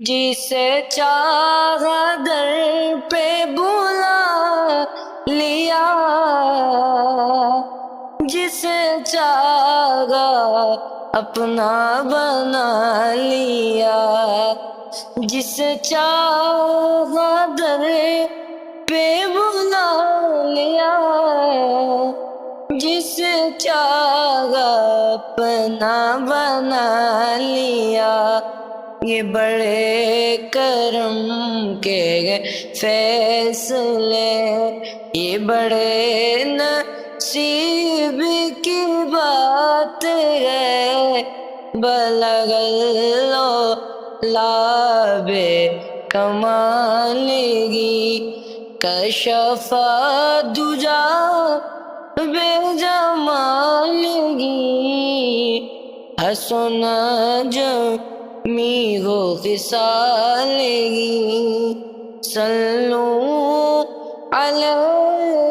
جسے چاہا در پہ بلا لیا، جسے چاہا اپنا بنا لیا، جسے چاہا در پہ بلا لیا، جسے چاہا اپنا بنا لیا۔ یہ بڑے کرم کے فیصلے، یہ بڑے نصیب کی بات ہے، بلغ لاب کمالگی، کشف دجا بے جمالگی، حسن جمیع خصالگی، صلو علیہ